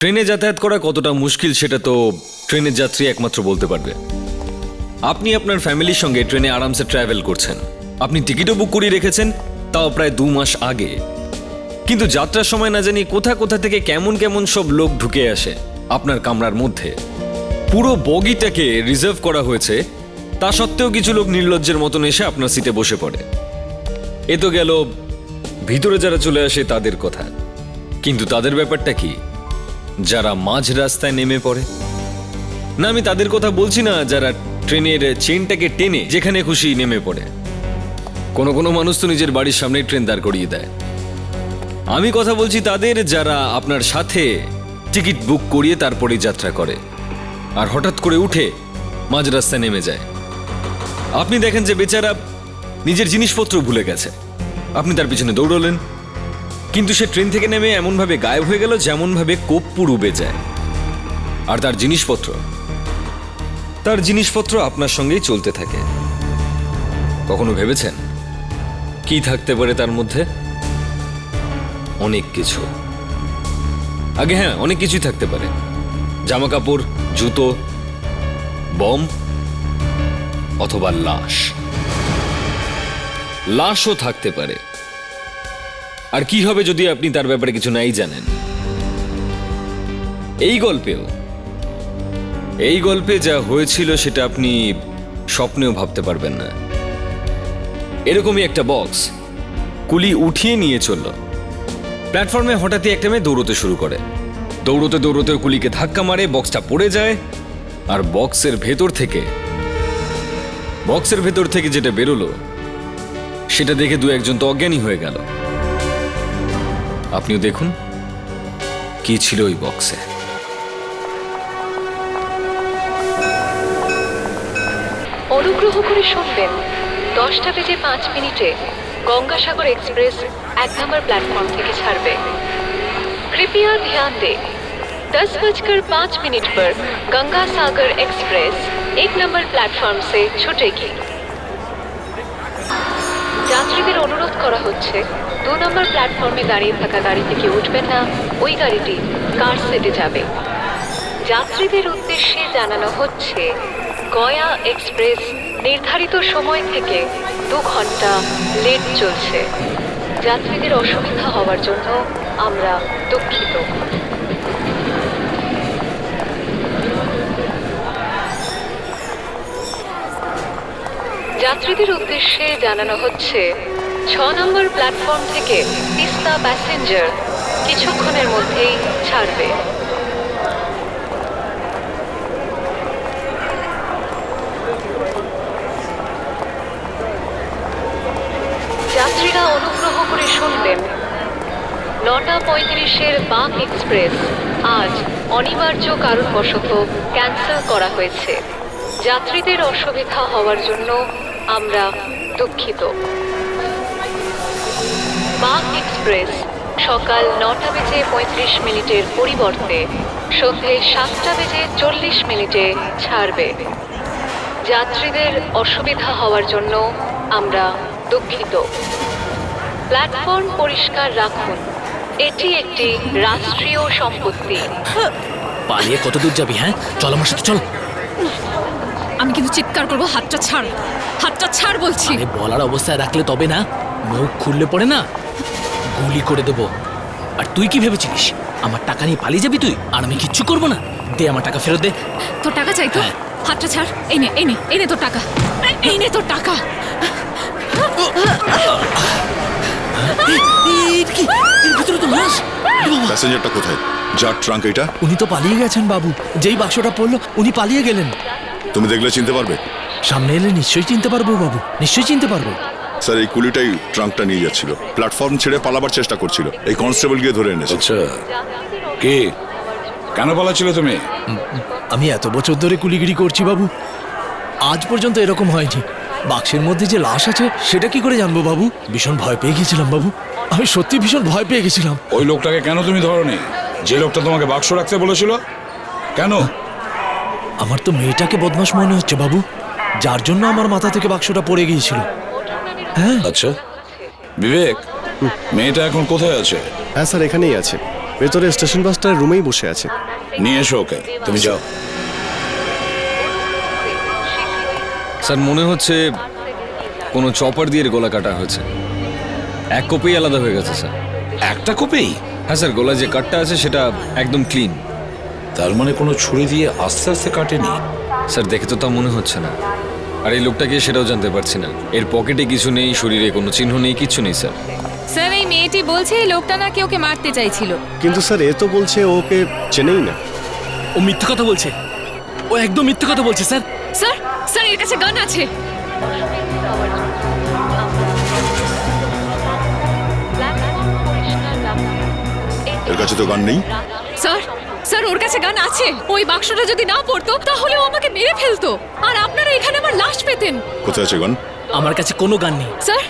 ট্রেনে যাতায়াত করা কতটা মুশকিল সেটা তো ট্রেনের যাত্রী একমাত্র বলতে পারবে। আপনি আপনার ফ্যামিলির সঙ্গে ট্রেনে আরামসে ট্রাভেল করছেন, আপনি টিকিটও বুক করিয়ে রেখেছেন, তাও প্রায় 2 মাস আগে। কিন্তু যাত্রার সময় না জানি কোথা কোথা থেকে কেমন কেমন সব লোক ঢুকে আসে আপনার কামরার মধ্যে। পুরো বগিটাকে রিজার্ভ করা হয়েছে, তা সত্ত্বেও কিছু লোক নির্লজ্জের মতন এসে আপনার সিটে বসে পড়ে। এ তো গেল ভিতরে যারা চলে আসে তাদের কথা, কিন্তু তাদের ব্যাপারটা কি যারা মাঝ রাস্তায় নেমে পড়ে? না, আমি তাদের কথা বলছি না যারা ট্রেনের চেনটাকে টেনে যেখানে খুশি নেমে পড়ে। কোনো কোনো মানুষ তো নিজের বাড়ির সামনে ট্রেন দাঁড় করিয়ে দেয়। আমি কথা বলছি তাদের যারা আপনার সাথে টিকিট বুক করিয়ে তারপরে যাত্রা করে আর হঠাৎ করে উঠে মাঝ রাস্তায় নেমে যায়। আপনি দেখেন যে বেচারা নিজের জিনিসপত্র ভুলে গেছে, আপনি তার পিছনে দৌড়লেন, কিন্তু সে ট্রেন থেকে নেমে এমনভাবে গায়েব হয়ে গেল যেমনভাবে কর্পূর উবে যায়। আর তার জিনিসপত্র আপনার সঙ্গেই চলতে থাকে। কখনো ভেবেছেন কি থাকতে পারে তার মধ্যে? অনেক কিছু। আগে হ্যাঁ, অনেক কিছুই থাকতে পারে। জামা কাপড়, জুতো, বম, অথবা লাশও থাকতে পারে। আর কি হবে যদি আপনি তার ব্যাপারে কিছু নাই জানেন? এই গল্পে যা হয়েছিল সেটা আপনি স্বপ্নেও ভাবতে পারবেন না। এরকমই একটা বক্স কুলি উঠিয়ে নিয়ে চলল। প্ল্যাটফর্মে হঠাৎই একটা মেয়ে দৌড়তে শুরু করে। দৌড়তে দৌড়তে কুলিকে ধাক্কা মারে, বক্সটা পড়ে যায়। আর বক্সের ভেতর থেকে যেটা বেরোলো সেটা দেখে 2-1 তো অজ্ঞানী হয়ে গেল। আপনিও দেখুন কি ছিল ওই বক্সে। অনুগ্রহ করে শুনবেন, 10:05 গঙ্গাসাগর एक्सप्रेस 1 नंबर प्लेटफॉर्म থেকে ছাড়বে। कृपया ध्यान दें, 10:05 पर Ganga Sagar express 1 number platform से छूटेगी। যাত্রীদের অনুরোধ করা হচ্ছে 2 নম্বর প্ল্যাটফর্মে দাঁড়িয়ে থাকা গাড়ি থেকে উঠবেন না, ওই গাড়িটি কার সেটে যাবে। যাত্রীদের উদ্দেশ্যে জানানো হচ্ছে গয়া এক্সপ্রেস নির্ধারিত সময় থেকে 2 ঘন্টা লেট চলছে। যাত্রীদের অসুবিধা হওয়ার জন্য আমরা দুঃখিত। যাত্রীদের উদ্দেশ্যে জানানো হচ্ছে 6 নম্বর প্ল্যাটফর্ম থেকে তিস্তা প্যাসেঞ্জার কিছুক্ষণের মধ্যেই ছাড়বে। যাত্রীরা অনুগ্রহ করে শুনবেন, 9:35 বাক এক্সপ্রেস আজ অনিবার্য কারণবশত ক্যান্সেল করা হয়েছে। যাত্রীদের অসুবিধা হওয়ার জন্য আমরা দুঃখিত। বাক এক্সপ্রেস সকাল 9:35 পরিবর্তে সন্ধে 7:40 ছাড়বে। যাত্রীদের অসুবিধা হওয়ার জন্য আমরা দুঃখিত। প্ল্যাটফর্ম পরিষ্কার রাখুন, এটি একটি রাষ্ট্রীয় সম্পত্তি। পালিয়ে কত দূর যাবি? হ্যাঁ, চল আমার সাথে চল। আমি কিন্তু চিৎকার করবো, হাতটা ছাড় বলছি। আরে বলার অবস্থায় রাখলে তবে না, মুখ খুললে পড়ে না গুলি করে দেবো। আর তুই কি ভেবেছিস আমার টাকা নিয়ে পালিয়ে যাবি তুই? আর আমি কিচ্ছু করবো না। দে আমার টাকা ফেরত দে। তোর টাকা চাই তো? হ্যাঁ। হাতটা ছাড়। এই নে তোর টাকা। এর ভিতরে তো লাশ। প্যাসেঞ্জারটা কোথায়? যার ট্রাঙ্ক এটা? উনি তো পালিয়ে গেছেন বাবু। যেই বাক্সটা পড়লো উনি পালিয়ে গেলেন। তুমি দেখলে চিনতে পারবে? সামনে এলে নিশ্চয়ই চিনতে পারবো বাবু, নিশ্চয়ই চিনতে পারবো। স্যার, এই কুলিটাই ট্রাঙ্কটা নিয়ে যাচ্ছিল। প্ল্যাটফর্ম ছেড়ে পালাবার চেষ্টা করছিল। এই কনস্টেবল গিয়ে ধরে এনেছে। আচ্ছা, কে কেন পালাচ্ছিল তুমি? আমি এত বছর ধরে কুলিগিরি করছি বাবু, আজ পর্যন্ত এরকম হয়নি। বাক্সের মধ্যে যে লাশ আছে সেটা কি করে জানবো বাবু? ভীষণ ভয় পেয়ে গেছিলাম বাবু, আমি সত্যি ভীষণ ভয় পেয়ে গেছিলাম। ওই লোকটাকে কেন তুমি ধরোনি? যে লোকটা তোমাকে বাক্স রাখতে বলেছিল, কেন? আমার তো মেয়েটাকে বদমাশ মনে হচ্ছে বাবু, যার জন্য আমার মাথা থেকে বাক্সটা পড়ে গিয়েছিল। হ্যাঁ। আচ্ছা বিবেক, মেয়েটা এখন কোথায় আছে? হ্যাঁ স্যার, এখানেই আছে। ভেতরে স্টেশন মাস্টার রুমেই বসে আছে। নিয়ে এসো ওকে, তুমি যাও। স্যার মনে হচ্ছে কোনো চপার দিয়ে এর গলা কাটা হয়েছে। এক কোপেই আলাদা হয়ে গেছে স্যার। একটা কোপেই? হ্যাঁ স্যার, গলায় যে কাটটা আছে সেটা একদম ক্লিন। তার মানে কোনো ছুরি দিয়ে আস্তে আস্তে কাটেনি? স্যার দেখে তো তা মনে হচ্ছে না। আর এই লোকটাকে সেটাও জানতে পারছি না। এর পকেটে কিছু নেই, শরীরে কোনো চিহ্ন নেই, কিচ্ছু নেই স্যার। স্যার এই মেয়েটি বলছে এই লোকটা নাকি ওকে মারতে চাইছিল। কিন্তু স্যার এ তো বলছে ওকে চেনেই না। ও মিথ্যে কথা বলছে, ও একদম মিথ্যে কথা বলছে স্যার। স্যার স্যার এর কাছে গান আছে। এর কাছে তো গান নেই। স্যার স্যার ওর কাছে গান আছে। ওই বাক্সটা যদি না পড়তো তাহলে ও আমাকে মেরে ফেলতো, আর আপনারা এখানে আমার লাশ পেতেন। কোথায় আছে গান? আমার কাছে কোনো গান নেই। স্যার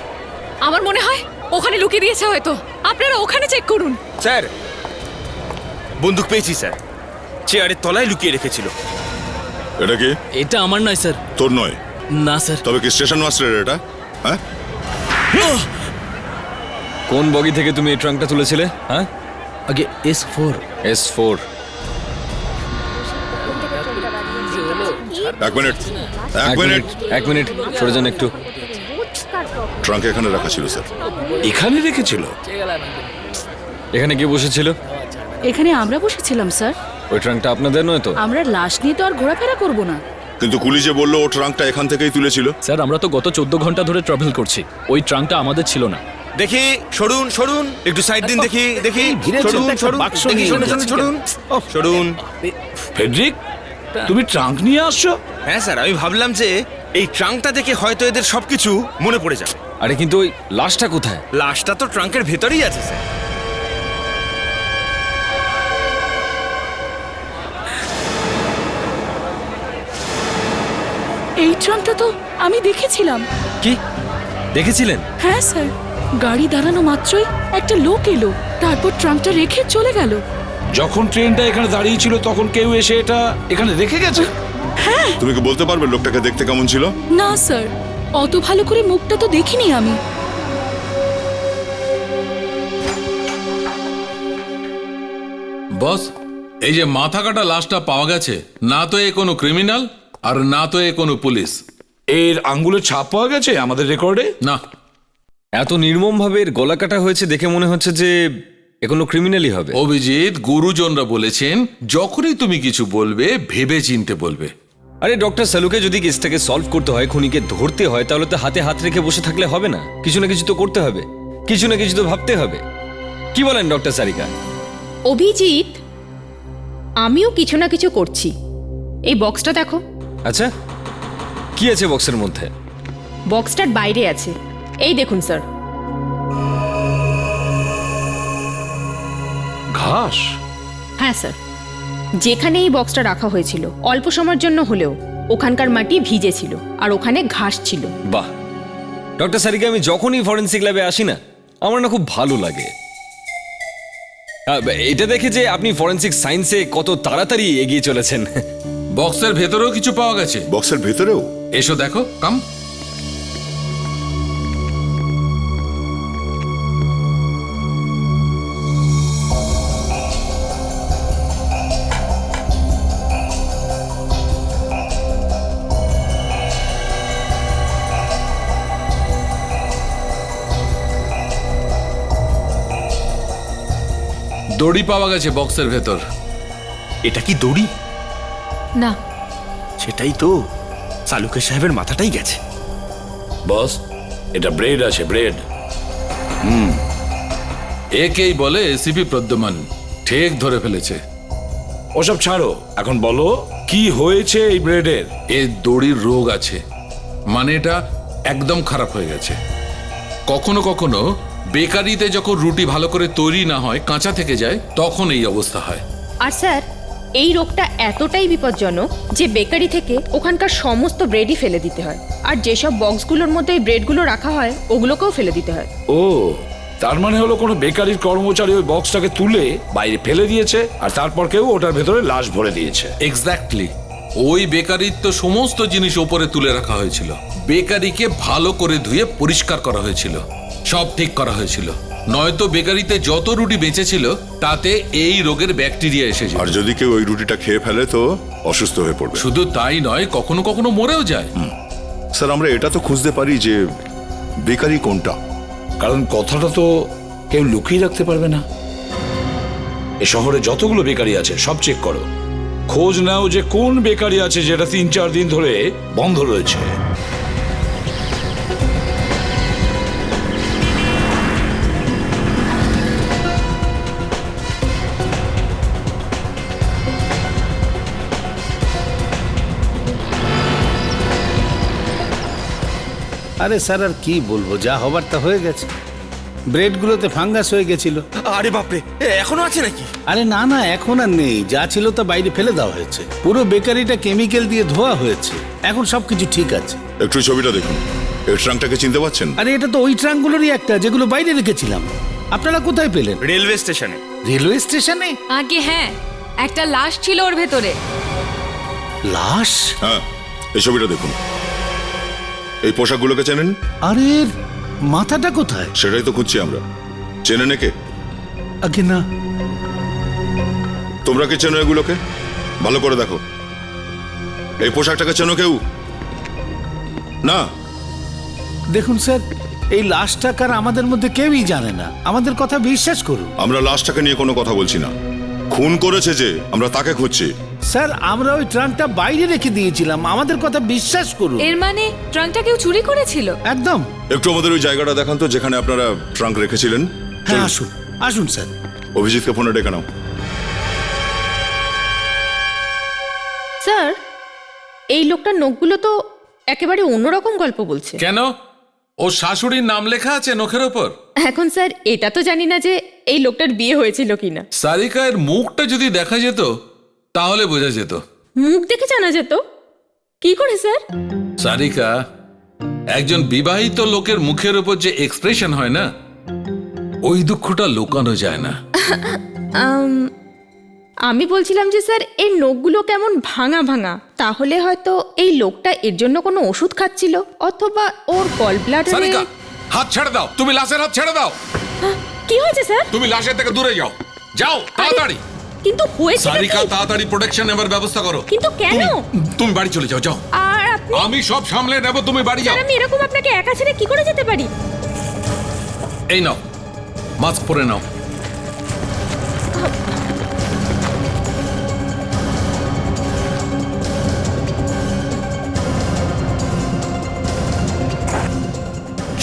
আমার মনে হয় ওখানে লুকিয়ে দিয়েছে হয়তো, আপনারা ওখানে চেক করুন। স্যার বন্দুক পেয়েছি স্যার, চেয়ারের তলায় লুকিয়ে রেখেছিল। এটা কি? এটা আমার নয় স্যার। তোর নয়? না স্যার। তবে কি স্টেশন মাস্টারের এটা? হ্যাঁ, কোন বগি থেকে তুমি এই ট্রাঙ্কটা তুলেছিলে? হ্যাঁ, আগে S4। S4। এক মিনিট, এক মিনিট। এক মিনিট সরে যান একটু। ট্রাঙ্ক এখানে রাখা ছিল স্যার। এখানে রেখেছিল? এখানে কে বসেছিল? এখানে আমরা বসেছিলাম স্যার। ওই ট্রাঙ্কটা আপনাদের নয় তো? আমরা লাশ নিয়ে তো আর ঘোরাফেরা করব না। কিন্তু কুলি যে বললো ও ট্রাঙ্কটা এখান থেকেই তুলেছিল। স্যার আমরা তো গত 14 ঘন্টা ধরে ট্রাভেল করছি, ওই ট্রাঙ্কটা আমাদের ছিল না। দেখি সরুন সরুন, একটু সাইড দিন দেখি দেখি। সরুন সরুন দেখি, সরুন সরুন সরুন সরুন। ফেডরিক, তুমি ট্রাঙ্ক নিয়ে আসছো? হ্যাঁ স্যার, আমি ভাবলাম যে এই ট্রাঙ্কটা দেখে হয়তো এদের সবকিছু মনে পড়ে যাবে। আরে কিন্তু ওই লাশটা কোথায়? লাশটা তো ট্রাঙ্কের ভেতরেই আছে স্যার। এই ট্রাঙ্কটা তো আমি দেখেছিলাম। কি দেখেছিলেন? হ্যাঁ স্যার, গাড়ি দাঁড়ানো মাত্রই একটা লোক এলো, তারপর ট্রাঙ্কটা রেখে চলে গেল। যখন ট্রেনটা এখানে দাঁড়িয়ে ছিল তখন কেউ এসে এটা এখানে রেখে গেছে? তুমি কি বলতে পারবে লোকটাকে দেখতে কেমন ছিল? না স্যার, অত ভালো করে মুখটা তো দেখিনি আমি। বস, এই যে মাথা কাটা লাশটা পাওয়া গেছে, না তো এ কোনো ক্রিমিনাল আর না তো এ কোনো পুলিশ। এর আঙ্গুলের ছাপ পাওয়া গেছে আমাদের রেকর্ডে? না। এত নির্মমভাবে এর গলা কাটা হয়েছে দেখে মনে হচ্ছে যে এ কোনো ক্রিমিনালই হবে। অভিজিৎ, গুরুজনরা বলেছেন যখনই তুমি কিছু বলবে ভেবে চিনতে বলবে। আরে ডক্টর সালুকে যদি কেসটাকে সলভ করতে হয়, খুনিকে ধরতে হয়, তাহলে তো হাতে হাত রেখে বসে থাকলে হবে না। কিছু না কিছু তো করতে হবে, কিছু না কিছু তো ভাবতে হবে। কি বলেন ডক্টর সারিকা? অভিজিৎ, আমিও কিছু না কিছু করছি। এই বক্সটা দেখো। আচ্ছা, কি আছে বক্সের মধ্যে? বক্সটার বাইরে আছে, এই দেখুন স্যার। ঘাস? হ্যাঁ স্যার, যেখানে এই বক্সটা রাখা হয়েছিল অল্প সময়ের জন্য হলেও ওখানকার মাটি ভিজে ছিল আর ওখানে ঘাস ছিল। বাহ ডক্টর সারিকা, আমি যখনই ফরেন্সিক ল্যাবে আসি না, আমার না খুব ভালো লাগে। এটা দেখে যে আপনি ফরেন্সিক সায়েন্সে কত তাড়াতাড়ি এগিয়ে চলেছেন। বক্সের ভেতরেও কিছু পাওয়া গেছে। বক্সের ভেতরেও? এসো দেখো, কাম। দড়ি পাওয়া গেছে বক্সের ভেতর। এটা কি দড়ি? না। সেটাই তো, সালুকে সাহেবের মাথাটাই গেছে। বস, এটা ব্রেড আছে, ব্রেড। একেই বলে এসিপি প্রদ্যমান। ঠিক ধরে ফেলেছে। ওসব ছাড়ো, এখন বলো কি হয়েছে এই ব্রেডের? এর দড়ির রোগ আছে, মানে এটা একদম খারাপ হয়ে গেছে। কখনো কখনো বেকারিতে যখন রুটি ভালো করে তৈরি না হয়, কাঁচা থেকে যায়, তখন এই অবস্থা হয়। আর স্যার, এই রোগটা এতটাই বিপজ্জনক যে বেকারি থেকে ওখানকার সমস্ত ব্রেডই ফেলে দিতে হয়, আর যেসব বক্সগুলোর মধ্যে এই ব্রেডগুলো রাখা হয় ওগুলোকেও ফেলে দিতে হয়। ও, তার মানে হলো কোনো বেকারির কর্মচারী ওই বক্সটাকে তুলে বাইরে ফেলে দিয়েছে আর তারপর কেউ ওটার ভেতরে লাশ ভরে দিয়েছে। এক্স্যাক্টলি। ওই বেকারির তো সমস্ত জিনিস ওপরে তুলে রাখা হয়েছিল। বেকারিকে ভালো করে ধুয়ে পরিষ্কার করা হয়েছিল, সব ঠিক করা হয়েছিল। নয়তো বেকারিতে যত রুটি বেঁচেছিল তাতে এই রোগের ব্যাকটেরিয়া এসেছে। আর যদি কেউ ওই রুটিটা খেয়ে ফেলে তো অসুস্থ হয়ে পড়বে। শুধু তাই নয়, কখনো কখনো মরেও যায়। স্যার আমরা এটা তো খুঁজতে পারি যে বেকারি কোনটা। কারণ কথাটা তো কেউ লুকিয়ে রাখতে পারবে না। এ শহরে যতগুলো বেকারি আছে সব চেক করো, খোঁজ নাও যে কোন বেকারি আছে যেটা 3-4 দিন ধরে বন্ধ রয়েছে। আরে স্যার আর কি বলবো, যা হবার তা হয়ে গেছে। ব্রেডগুলোতে ফাঙ্গাস হয়ে গেছিল। আরে বাপরে, এখনো আছে নাকি? আরে না না, এখন আর নেই, যা ছিল তা বাইরে ফেলে দেওয়া হয়েছে। পুরো বেকারিটা কেমিক্যাল দিয়ে ধোয়া হয়েছে, এখন সবকিছু ঠিক আছে। একটু ছবিটা দেখুন, এই ট্রাঙ্কটাকে চিনতে পারছেন? আরে এটা তো ওই ট্রাঙ্কগুলোরই একটা যেগুলো বাইরে রেখেছিলাম। আপনারা কোথায় পেলেন? রেলওয়ে স্টেশনে। রেলওয়ে স্টেশনে? আগে হ্যাঁ, একটা লাশ ছিল ওর ভেতরে। লাশ? হ্যাঁ, এই ছবিটা দেখুন। এই পোশাকগুলোকে চেনেন? আরে মাথাটা কোথায়? সেটাই তো খুঁজছি আমরা। চেনেন একে? আগে না। তোমরা কি চেনো এগুলোকে? ভালো করে দেখো। এই পোশাকটাকে চেনো কেউ? না। দেখুন স্যার, এই লাশটাকার আমাদের মধ্যে কেউই জানে না, আমাদের কথা বিশ্বাস করুন। আমরা লাশটাকে নিয়ে কোনো কথা বলছি না, খুন করেছে যে আমরা তাকে খুঁজছি। স্যার আমরা ওই ট্রাঙ্কটা বাইরে রেখে দিয়েছিলাম, আমাদের কথা বিশ্বাস করুন। এর মানে ট্রাঙ্কটা কেউ চুরি করেছিল? একদম। একটু আমাদের ওই জায়গাটা দেখান তো যেখানে আপনারা ট্রাঙ্ক রেখেছিলেন। হ্যাঁ আসুন, আসুন স্যার। অভিজিৎকে ফোনে ডেকে নাও। স্যার, এই লোকটার নখগুলো তো একেবারে অন্যরকম গল্প বলছে। কেন? ও শাশুড়ির নাম লেখা আছে নখের ওপর। এখন স্যার এটা তো জানি না যে এই লোকটার বিয়ে হয়েছিল কিনা। সারিকা এর মুখটা যদি দেখা যেত তাহলে বোঝা যেত। মুখ দেখে জানা যেত? কি করে স্যার? সারিকা, একজন বিবাহিত লোকের মুখের উপর যে এক্সপ্রেশন হয় না, ওই দুঃখটা লুকানো যায় না। আমি বলছিলাম যে স্যার এর নখগুলো কেমন ভাঙা ভাঙা, তাহলে হয়তো এই লোকটা এর জন্য কোনো ওষুধ খাচ্ছিল, অথবা ওর গল ব্লাডারে। সারিকা, হাত ছেড়ে দাও, তুমি লাশের হাত ছেড়ে দাও। কি হয়েছে স্যার? তুমি লাশের থেকে দূরে যাও, যাও তাড়াতাড়ি। কিন্তু হয়েছে সারিকা, তাড়াতাড়ি প্রোটেকশন নেবার ব্যবস্থা করো। কিন্তু কেন? তুমি বাড়ি চলে যাও, যাও। আর আপনি? আমি সব সামলে নেব, তুমি বাড়ি যাও। স্যার আমি এরকম আপনাকে একা ছেড়ে কি করে যেতে পারি? এই নাও, মাস্ক পরে নাও।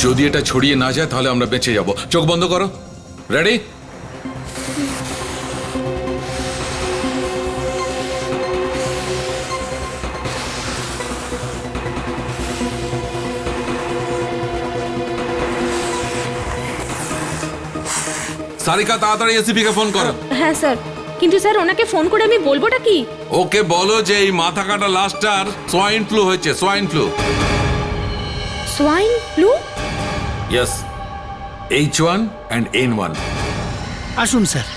যদি এটা ছড়িয়ে না যায় তাহলে আমরা বেঁচে যাব। চোখ বন্ধ করো। রেডি? সারিকা, তাড়াতাড়ি এসিপি কে ফোন করো। হ্যাঁ স্যার, কিন্তু স্যার ওনাকে ফোন করে আমি বলবোটা কি? ওকে বলো যে এই মাথা কাটা লাশটার সোয়াইন ফ্লু হয়েছে, swine flu. Swine flu? Yes, H1 and N1। আসুন স্যার।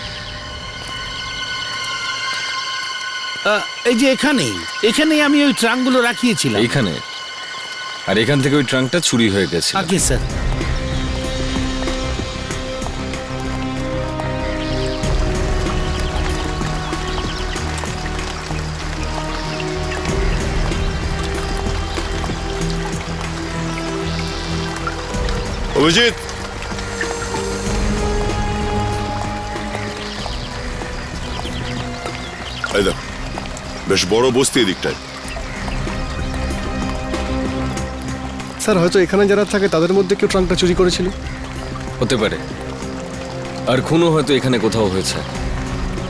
এই যে এখানেই আমি ওই ট্রাঙ্কগুলো রাখিয়েছিলাম। এইখানে? আর এখান থেকে ওই ট্রাঙ্কটা চুরি হয়ে গেছে। আগে স্যার। অভিজিৎ, এই দেখ, বেশ বড় বস্তি এদিকটায়। স্যার হয়তো এখানে যারা থাকে তাদের মধ্যে কেউ ট্রাঙ্কটা চুরি করেছিল। হতে পারে। আর খুনও হয়তো এখানে কোথাও হয়েছে।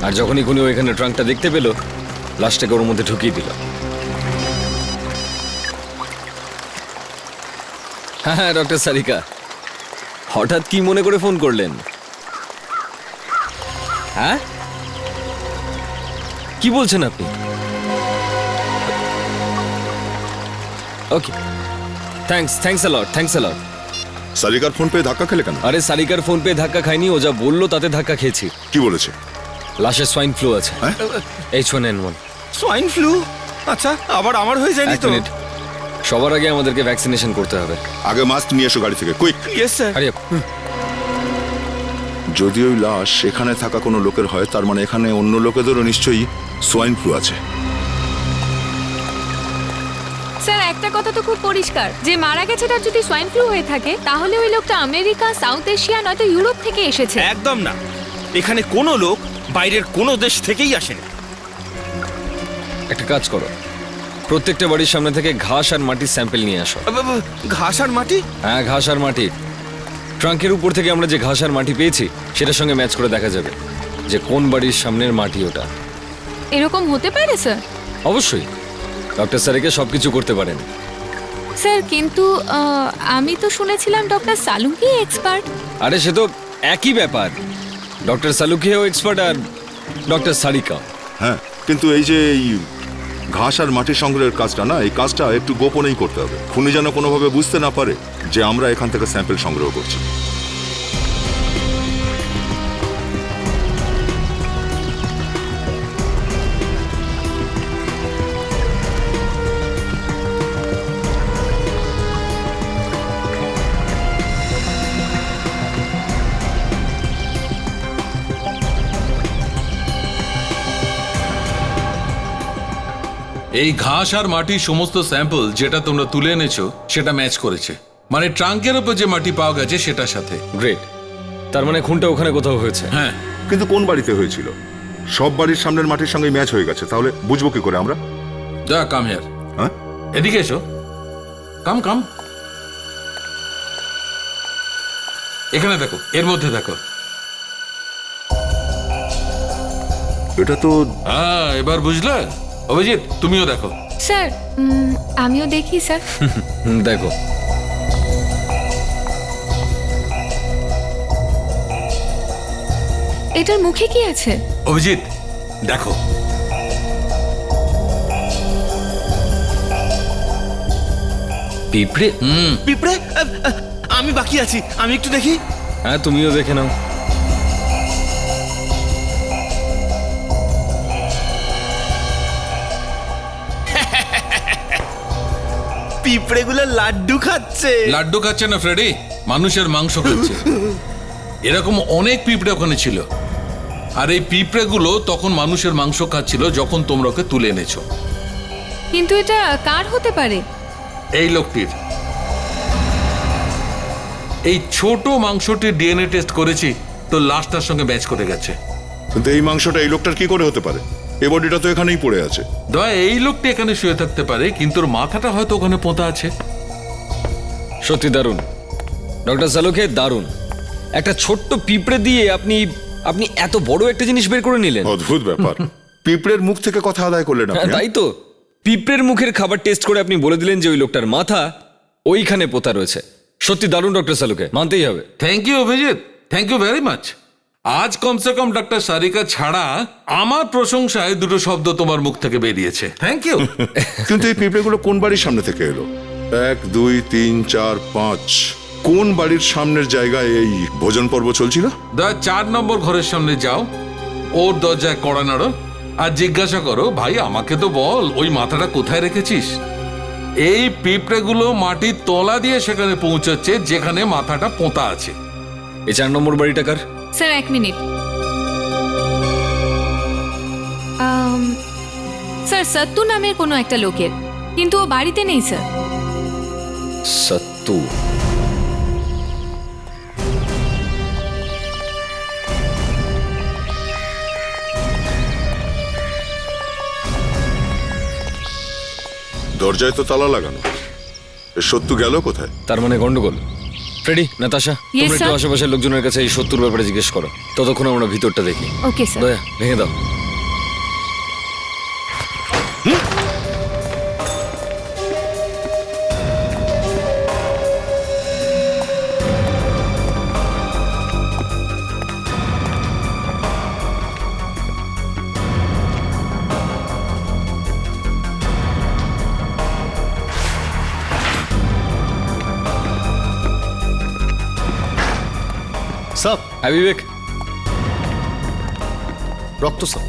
আর যখনই খুনি ওইখানে ট্রাঙ্কটা দেখতে পেল, লাশটাকে ওর মধ্যে ঢুকিয়ে দিল। হ্যাঁ ডক্টর সারিকা, হঠাৎ কি মনে করে ফোন করলেন? হ্যাঁ, কি বলছেন আপনি? ওকে, থ্যাঙ্কস আ লট। সারিকার ফোন পেয়ে ধাক্কা খেলে কেন? আরে সারিকার ফোন পেয়ে ধাক্কা খাইনি, ও যা বললো তাতে ধাক্কা খেয়েছি। কি বলেছে? লাশের সোয়াইন ফ্লু আছে। H1N1। Swine flu? আচ্ছা, আবার আমার হয়ে যায়নি তো? সবার আগে আমাদেরকে ভ্যাকসিনেশন করতে হবে। আগে মাস্ক নিয়ে এসো গাড়ি থেকে, কুইক। Yes sir. আরে যদি ওই লাশ এখানে থাকা কোনো লোকের হয়, তার মানে এখানে অন্য লোকেদেরও নিশ্চয়ই সোয়াইন ফ্লু আছে। স্যার একটা কথা তো খুব পরিষ্কার, যে মারা গেছে তার যদি সোয়াইন ফ্লু হয়ে থাকে তাহলে ওই লোকটা আমেরিকা, সাউথ এশিয়া নয়তো ইউরোপ থেকে এসেছে। একদম না, এখানে কোনো লোক বাইরের কোনো দেশ থেকেই আসেনি। একটা কাজ করো, প্রত্যেকটা বাড়ির সামনে থেকে ঘাস আর মাটির স্যাম্পল নিয়ে আসো। ঘাস আর মাটি? হ্যাঁ, ঘাস আর মাটি। ট্রাঙ্কের উপর থেকে আমরা যে ঘাস আর মাটি পেয়েছি সেটার সঙ্গে ম্যাচ করে দেখা যাবে যে কোন বাড়ির সামনের মাটি ওটা। এরকম হতে পারে স্যার? অবশ্যই, ডক্টর স্যারকে সবকিছু করতে পারেন। স্যার কিন্তু আমি তো শুনেছিলাম ডক্টর সালুকি এক্সপার্ট। আরে সে তো একই ব্যাপার, ডক্টর সালুকিও এক্সপার্ট আর ডক্টর সারিকা। হ্যাঁ, কিন্তু এই যে এই ঘাস আর মাটি সংগ্রহের কাজটা না, এই কাজটা একটু গোপনেই করতে হবে। খুনি যেন কোনোভাবে বুঝতে না পারে যে আমরা এখান থেকে স্যাম্পল সংগ্রহ করছি। এই ঘাস আর মাটির সমস্ত স্যাম্পল যেটা তোমরা তুলে এনেছো সেটা ম্যাচ করেছে, মানে ট্রাঙ্কের উপর যে মাটি পাওয়া গেছে সেটার সাথে। গ্রেট, তার মানে খুনটা ওখানে কোথাও হয়েছে। হ্যাঁ, কিন্তু কোন বাড়িতে হয়েছিল? সব বাড়ির সামনের মাটির সঙ্গে ম্যাচ হয়ে গেছে, তাহলে বুঝবো কি করে আমরা? দা কাম হিয়ার। হ্যাঁ, এদিকে এসো, কাম কাম। এখানে দেখো, এর মধ্যে দেখো। এটা তো হ্যাঁ, এবার বুঝলে? অভিজিৎ তুমিও দেখো। স্যার আমিও দেখি স্যার। দেখো, এটার মুখে কি আছে? অভিজিৎ দেখো। পিঁপড়ে? পিঁপড়ে? আমি বাকি আছি, আমি একটু দেখি। হ্যাঁ, তুমিও দেখে নাও। পিঁপড়েগুলো লাড্ডু খাচ্ছে। লাড্ডু খাচ্ছে না ফ্রেডি, মানুষের মাংস খাচ্ছে। এরকম অনেক পিঁপড়ে ওখানে ছিল, আর এই পিঁপড়েগুলো তখন মানুষের মাংস খাচ্ছিল যখন তোমরা ওকে তুলে এনেছো। কিন্তু এটা কার হতে পারে? এই লোকটির। এই ছোট মাংসটির ডিএনএ টেস্ট করেছি, তো লাশটার সঙ্গে ম্যাচ করে গেছে। কিন্তু এই মাংসটা এই লোকটার কি করে হতে পারে? এই বডিটা তো এখানেই পড়ে আছে। দয়া, এই লোকটি এখানে শুয়ে থাকতে পারে, কিন্তু ওর মাথাটা হয়তো ওখানে পোঁতা আছে। সত্যি দারুণ ডক্টর সালুকে, দারুণ। একটা ছোট্ট পিঁপড়ে দিয়ে আপনি আপনি এত বড় একটা জিনিস বের করে নিলেন। অদ্ভুত ব্যাপার। পিঁপড়ের মুখ থেকে কথা আদায় করলেন হ্যাঁ, আপনি। তাই তো। পিঁপড়ের মুখের খাবার টেস্ট করে আপনি বলে দিলেন যে ওই লোকটার মাথা ওইখানে পোতা রয়েছে। সত্যি দারুণ ডক্টর সালুকে, মানতেই হবে। Thank you Abhijit, thank you very much. আজ কমসে কম ডক্টর সারিকা ছাড়া আমার প্রশংসায় দুটো শব্দ তোমার মুখ থেকে বেরিয়েছে। Thank you. কিন্তু এই পিঁপড়েগুলো কোন বাড়ির সামনে থেকে এলো? 1 2 3 4 5, কোন বাড়ির সামনের জায়গায় এই ভোজন পর্ব চলছিল? 4 নম্বর ঘরের সামনে যাও, ওর দরজায় কড়া নাড়ো আর জিজ্ঞাসা করো, ভাই আমাকে তো বল ওই মাথাটা কোথায় রেখেছিস। এই পিঁপড়েগুলো মাটির তলা দিয়ে সেখানে পৌঁছাচ্ছে যেখানে মাথাটা পোঁতা আছে। এই 4 নম্বর বাড়িটা কার? Sir 1 minute. স্যার সত্তু নামের কোনো একটা লোকের, কিন্তু ও বাড়িতে নেই স্যার। সত্তু? দরজায় তো তালা লাগানো, এ সত্যু গেল কোথায়? তার মানে গন্ডগোল। ফ্রেডি, নাতাশা, তোমরা একটু আশেপাশের লোকজনের কাছে এই সত্তর ব্যাপারে জিজ্ঞেস করো, ততক্ষণ আমরা ভিতরটা দেখি। Okay sir. দয়া, ভেঙে দাও। স্যার, হ্যাঁ বিবেক। রক্ত স্যার।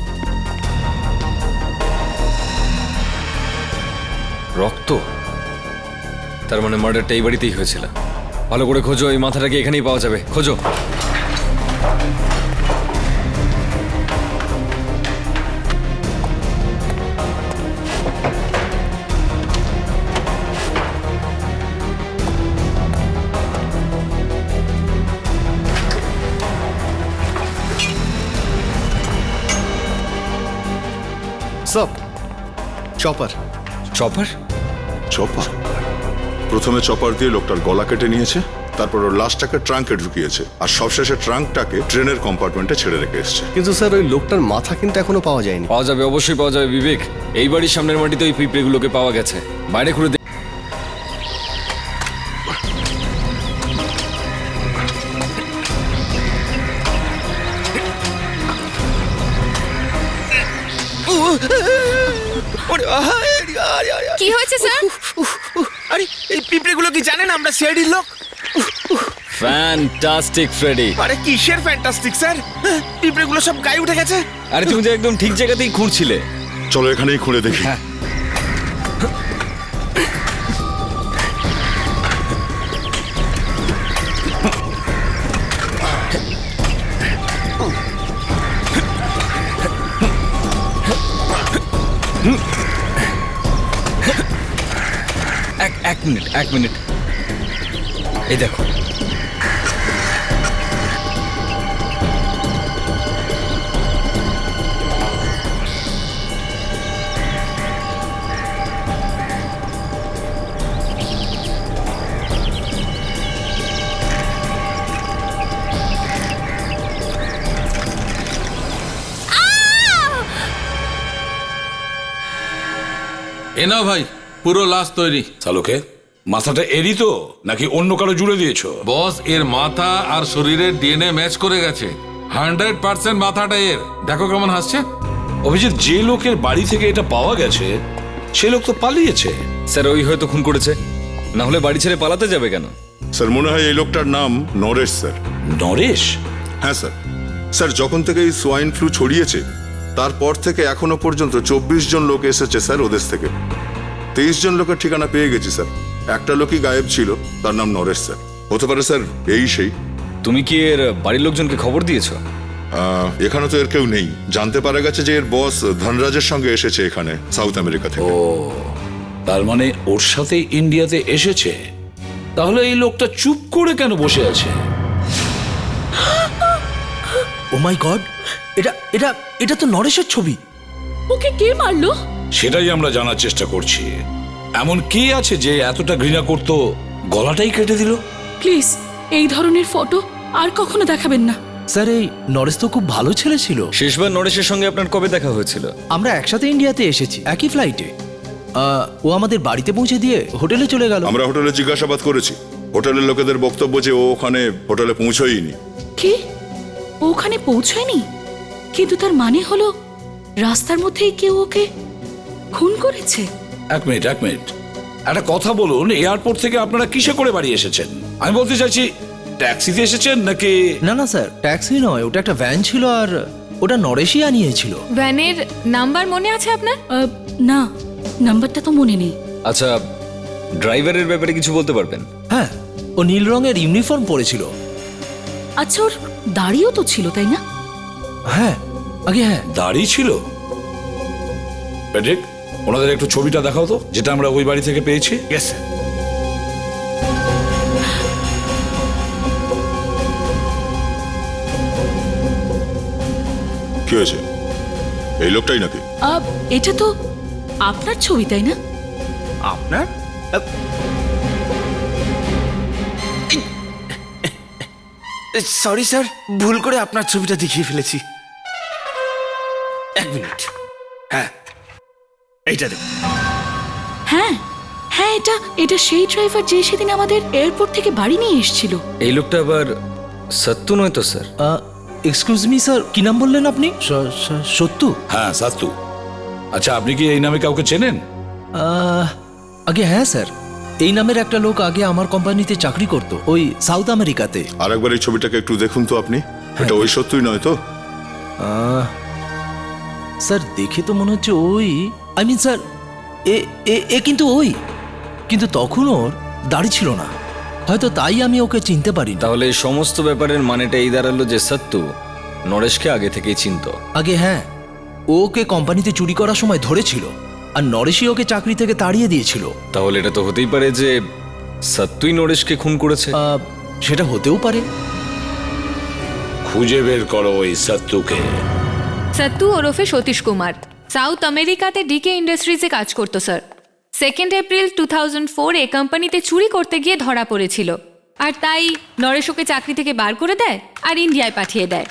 রক্ত? তার মানে মার্ডারটা এই বাড়িতেই হয়েছিল। ভালো করে খোঁজো, এই মাথাটাকে এখানেই পাওয়া যাবে। খোঁজো। সব চপার। চপার? চপার? প্রথমে চপার দিয়ে লোকটার গলা কেটে নিয়েছে, তারপর ওর লাশটাকে ট্রাঙ্কে ঢুকিয়েছে, আর সবশেষে ট্রাঙ্কটাকে ট্রেনের কম্পার্টমেন্টে ছেড়ে রেখে এসছে। কিন্তু স্যার ওই লোকটার মাথা কিন্তু এখনো পাওয়া যায়নি। পাওয়া যাবে, অবশ্যই পাওয়া যাবে বিবেক। এই বাড়ির সামনের মাটিতে ওই পিঁপড়েগুলোকে পাওয়া গেছে। বাইরে ঘুরে কি হয়েছে স্যার? আরে এই পিঁপড়েগুলো কি জানেন আমরা সিআইডির লোক? Fantastic Freddie. আরে কিসের ফ্যান্টাস্টিক স্যার, পিঁপড়েগুলো সব গায়ে উঠে গেছে। আরে তুমি তো একদম ঠিক জায়গাতেই খুঁড়ছিলে। চলো এখানেই খুলে দেখি। এক মিনিট এই দেখো। এ নাও ভাই, পুরো লাশ তৈরি। চালুকে মাথাটা এরই তো নাকি অন্য কারো জুড়ে দিয়েছো? বস, এর মাথা আর শরীরের ডিএনএ ম্যাচ করে গেছে। 100% মাথাটা এর। দেখো কেমন হাসছে। অভিজিৎ, যে লোকের বাড়ি থেকে এটা পাওয়া গেছে সে লোক তো পালিয়েছে। স্যার ওই হয়তো খুন করেছে, না হলে বাড়ি ছেড়ে পালাতে যাবে কেন? স্যার মনে হয় এই লোকটার নাম নরেশ স্যার। নরেশ? হ্যাঁ স্যার। স্যার যখন থেকে এই সোয়াইন ফ্লু ছড়িয়েছে তারপর থেকে এখনো পর্যন্ত 24 জন লোক এসেছে স্যার ওদের থেকে। 23 জন লোকের ঠিকানা পেয়ে গেছি স্যার। একটা লোকই গায়েব ছিল, তার নাম নরেশ স্যার। হতে পারে স্যার এই সেই। তুমি কি এর বাড়ির লোকজনকে খবর দিয়েছো? এখানে তো এর কেউ নেই। জানতে পারা গেছে যে এর বস ধনরাজের সঙ্গে এসেছে এখানে সাউথ আমেরিকা থেকে। ও, তার মানে ওর সাথে ইন্ডিয়াতে এসেছে। তাহলে এই লোকটা চুপ করে কেন বসে আছে? ও মাই গড, এটা এটা এটা তো নরেশের ছবি। ওকে কে মারলো? সেটাই আমরা জানার চেষ্টা করছি। এমন কে আছে যে এতটা ঘৃণা করতো গলাটাই কেটে দিল? প্লিজ এই ধরনের ফটো আর কখনো দেখাবেন না। স্যার এই নরেশ তো খুব ভালো ছেলে ছিল। শেষবার নরেশের সঙ্গে আপনার কবে দেখা হয়েছিল? আমরা একসাথে ইন্ডিয়াতে এসেছি, একই ফ্লাইটে। ও আমাদের বাড়িতে পৌঁছে দিয়ে হোটেলে চলে গেল। আমরা হোটেলে জিজ্ঞাসাবাদ করেছি। হোটেলের লোকেদের বক্তব্য যে ও ওখানে হোটেলে পৌঁছয়নি। কি? ও ওখানে পৌঁছায়নি? কিন্তু তার মানে হলো রাস্তার মধ্যেই কেউ ওকে খুন করেছে। এক মিনিট একটা কথা বলুন, এয়ারপোর্ট থেকে আপনারা কিসে করে বাড়ি এসেছেন? আমি বলতে চাইছি ট্যাক্সিতে এসেছেন নাকি? না না স্যার, ট্যাক্সি নয়, ওটা একটা ভ্যান ছিল, আর ওটা নরেশই আনিয়েছিল। ভ্যানের নাম্বার মনে আছে আপনার? না, নাম্বারটা তো মনে নেই। আচ্ছা, ড্রাইভারের ব্যাপারে কিছু বলতে পারবেন? হ্যাঁ, ও নীল রঙের ইউনিফর্ম পরেছিল। আচ্ছা, ওর দাড়িও তো ছিল, তাই না? হ্যাঁ, আগে হ্যাঁ দাড়ি ছিল। প্যাট্রিক, ওনাদের একটু ছবিটা দেখাও তো, যেটা আমরা ওই বাড়ি থেকে পেয়েছি। Yes sir. কি হয়েছে? এই লোকটাই নাকি? এটা তো আপনার ছবি, তাই না? আপনার? সরি স্যার, ভুল করে আপনার ছবিটা দেখিয়ে ফেলেছি। এক মিনিট। হ্যাঁ, এইটা দেখুন। হ্যাঁ হ্যাঁ, এটা সেই ড্রাইভার যে সেদিন আমাদের এয়ারপোর্ট থেকে বাড়ি নিয়ে এসেছিল। এই লোকটা আবার সত্যু নয় তো স্যার? এক্সকিউজ মি স্যার, কি নাম বললেন আপনি? সত্যু? হ্যাঁ, সাত্তু। আচ্ছা, আপনি কি এই নামে কাউকে চেনেন? আগে হ্যাঁ স্যার, এই নামের একটা লোক আগে আমার কোম্পানিতে চাকরি করতো, ওই সাউথ আমেরিকাতে। আরেকবার এই ছবিটাকে একটু দেখুন তো আপনি। এটা ওই সত্যই নয় তো? স্যার দেখে তো মনে হচ্ছে ওই। আই মিন স্যার, এ কিন্তু ওই, কিন্তু তখন ওর দাড়ি ছিল না, হয়তো তাই আমি ওকে চিনতে পারি। তাহলে এই সমস্ত ব্যাপারের মানেটা এই দাঁড়ালো যে সত্যু নরেশকে আগে থেকেই চিনত। আগে হ্যাঁ, ও ওকে কোম্পানিতে চুরি করার সময় ধরেছিল, আর নরেশই ওকে চাকরি থেকে তাড়িয়ে দিয়েছিল। তাহলে এটা তো হতেই পারে যে সত্যুই নরেশকে খুন করেছে। সেটা হতেও পারে। খুঁজে বের করো ওই সত্যুকে। সত্যু ওরফে সতীশ কুমার, সাউথ আমেরিকাতে ডিকে ইন্ডাস্ট্রিজে কাজ করতো স্যার। 2 এপ্রিল 2004 এ কোম্পানিতে চুরি করতে গিয়ে ধরা পড়েছিল, আর তাই নরেশ ওকে চাকরি থেকে বার করে দেয় আর ইন্ডিয়ায় পাঠিয়ে দেয়।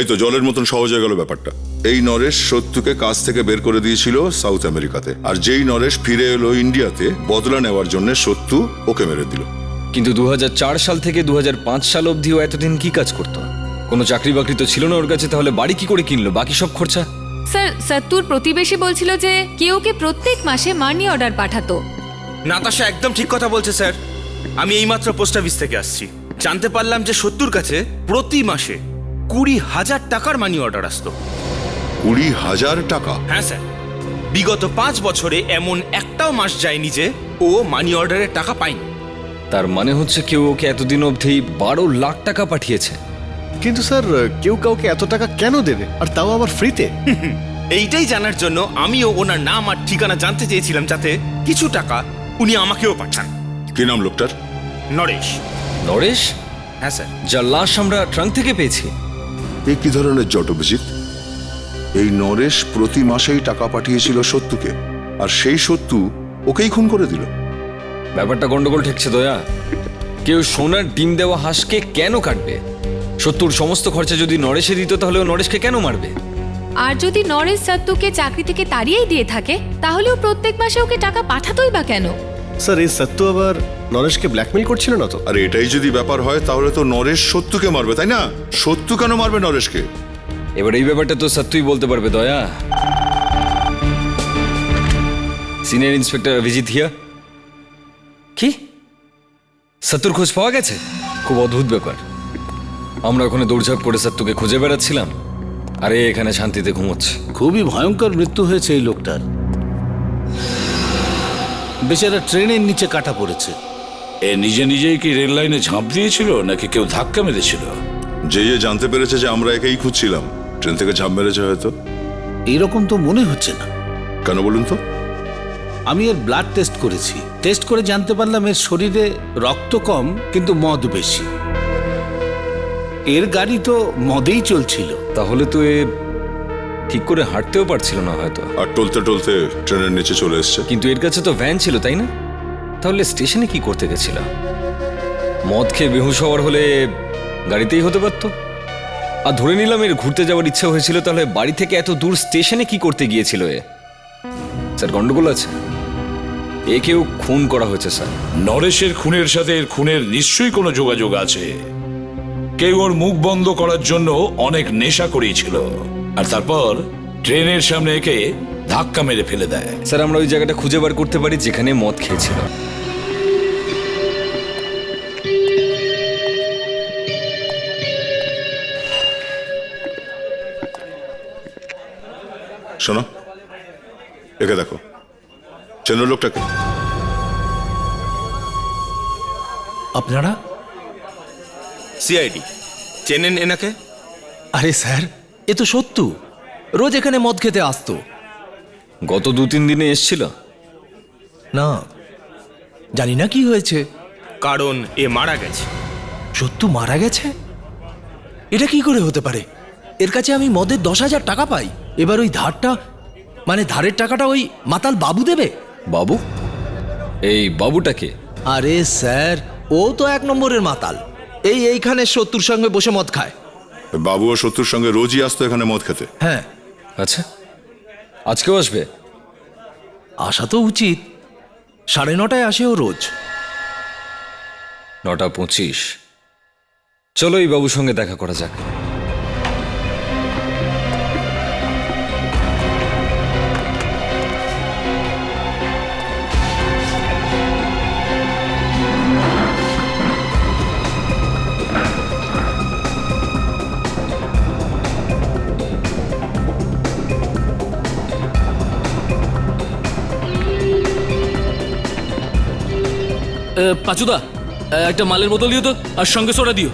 এই তো জলের মতন সহজ হয়ে গেল ব্যাপারটা। এই নরেশ সত্যকে কাজ থেকে বের করে দিয়েছিল সাউথ আমেরিকাতে, আর যেই নরেশ ফিরে এলো ইন্ডিয়াতে বদলা নেওয়ার জন্য সত্য ওকে মেরে দিল। কিন্তু 2004 সাল থেকে 2005 সাল অবধিও এতদিন কি কাজ করতো? কোনো চাকরি বাকরি তো ছিল না ওর কাছে, তাহলে বাড়ি কি করে কিনলো, বাকি সব খরচা? স্যার, সত্তুর প্রতিবেশী বলছিল যে কেউ ওকে প্রত্যেক মাসে মানি অর্ডার পাঠাতো। নাতাশা একদম ঠিক কথা বলছে স্যার। আমি এইমাত্র পোস্ট অফিস থেকে আসছি, জানতে পারলাম যে সত্তর কাছে প্রতি মাসে 20,000 টাকার মানি অর্ডার আসতো। 20,000 টাকা? হ্যাঁ স্যার, বিগত 5 বছরে এমন একটাও মাস যায়নি যে ও মানি অর্ডারের টাকা পায়নি। তার মানে হচ্ছে কেউ ওকে এতদিন অবধি 12 লাখ টাকা পাঠিয়েছে। কিন্তু স্যার কেউ কাউকে এত টাকা কেন দেবে, আর তাও আবার ফ্রিতে? এইটাই জানার জন্য আমিও ওনার নাম আর ঠিকানা জানতে চেয়েছিলাম, যাতে কিছু টাকা উনি আমাকেও পাঠান। কি নাম লোকটার? নরেশ। নরেশ? হ্যাঁ স্যার। যার লাশ আমরা ট্রাঙ্ক থেকে পেয়েছি। এই কি ধরনের জট অভিজিৎ? এই নরেশ প্রতি মাসেই টাকা পাঠিয়েছিল সত্যকে, আর সেই সত্য ওকেই খুন করে দিল। ব্যাপারটা গন্ডগোল ঠেকছে দয়া। কেউ সোনার ডিম দেওয়া হাঁসকে কেন কাটবে? সত্তর সমস্ত খরচা যদি নরেশে দিত, তাহলে ও নরেশকে কেন মারবে? আর যদি নরেশ সত্তুকে চাকরি থেকে তাড়িয়েই দিয়ে থাকে, তাহলেও প্রত্যেক মাসে ওকে টাকা পাঠাতোই বা কেন? স্যার এই সত্য আবার নরেশকে ব্ল্যাকমেল করছিল না তো? আর এটাই যদি ব্যাপার হয়, তাহলে তো নরেশ সত্যকে মারবে, তাই না? সত্য কেন মারবে নরেশকে? এবার এই ব্যাপারটা তো সত্যই বলতে পারবে দয়া। সিনিয়র ইন্সপেক্টর অভিজিৎ হিয়া। কি সত্যর খোঁজ পাওয়া গেছে? খুব অদ্ভুত ব্যাপার। আমরা ওখানে দৌড়ঝাঁপ করে সত্যকে খুঁজে বেড়াচ্ছিলাম, আরে এখানে শান্তিতে ঘুমোচ্ছে। খুবই ভয়ঙ্কর মৃত্যু হয়েছে এই লোকটার। বেচারা ট্রেনের নিচে কাটা পড়েছে। এ নিজে নিজেই কি রেল লাইনে ঝাঁপ দিয়েছিল, নাকি কেউ ধাক্কা মেরেছিল? যে জানতে পেরেছে যে আমরা একেই খুঁজছিলাম, ট্রেন থেকে ঝাঁপ মেরেছে হয়তো। এইরকম তো মনে হচ্ছে না। কেন বলুন তো? আমি এর ব্লাড টেস্ট করেছি, টেস্ট করে জানতে পারলাম এর শরীরে রক্ত কম কিন্তু মদ বেশি। এর গাড়ি তো মদেই চলছিল। তাহলে তো এ ঠিক করে হাঁটতেও পারছিল না হয়তো, আর টলতে টলতে ট্রেনের নিচে চলে এসছে। কিন্তু এর কাছে তো ভ্যান ছিল, তাই না? তাহলে স্টেশনে কি করতে গেছিল? মদ খেয়ে বেহুশ হওয়ার হলে গাড়িতেই হতে পারতো। আর ধরে নিলাম এর ঘুরতে যাওয়ার ইচ্ছা হয়েছিল, তাহলে বাড়ি থেকে এত দূর স্টেশনে কি করতে গিয়েছিল এ? স্যার গন্ডগোল আছে, এ কেউ খুন করা হয়েছে স্যার। নরেশের খুনের সাথে এর খুনের নিশ্চয়ই কোনো যোগাযোগ আছে। কেউ ওর মুখ বন্ধ করার জন্য অনেক নেশা করিয়েছিল, আর তারপর ট্রেনের সামনে একে ধাক্কা মেরে ফেলে দেয়। স্যার আমরা ওই জায়গাটা খুঁজে বার করতে পারি যেখানে মদ খেয়েছিল। শোনো, একে দেখো, চেনো লোকটাকে? আপনারা? সিআইডি। চেনেন এনাকে? আরে স্যার, এ তো সত্য, রোজ এখানে মদ খেতে আসতো। গত 2-3 দিনে এসছিল না, জানি না কি হয়েছে। কারণ এ মারা গেছে। সত্য মারা গেছে? এটা কি করে হতে পারে? এর কাছে আমি মদের 10,000 টাকা পাই, এবার ওই ধারটা, মানে ধারের টাকাটা ওই মাতাল বাবু দেবে? বাবু? এই বাবুটাকে? আরে স্যার, ও তো 1 নম্বরের মাতাল। এইখানে সত্যুর সঙ্গে বসে মদ খায়। বাবু ও সত্যুর সঙ্গে রোজই আসতো এখানে মদ খেতে। হ্যাঁ। আচ্ছা, আজকেও আসবে? আসা তো উচিত, 9:30 আসে ও রোজ। 9:25। চলো এই বাবুর সঙ্গে দেখা করা যাক। পাচুদা, একটা মালের বোতল দিও তো, আর সঙ্গে সোডা দিও।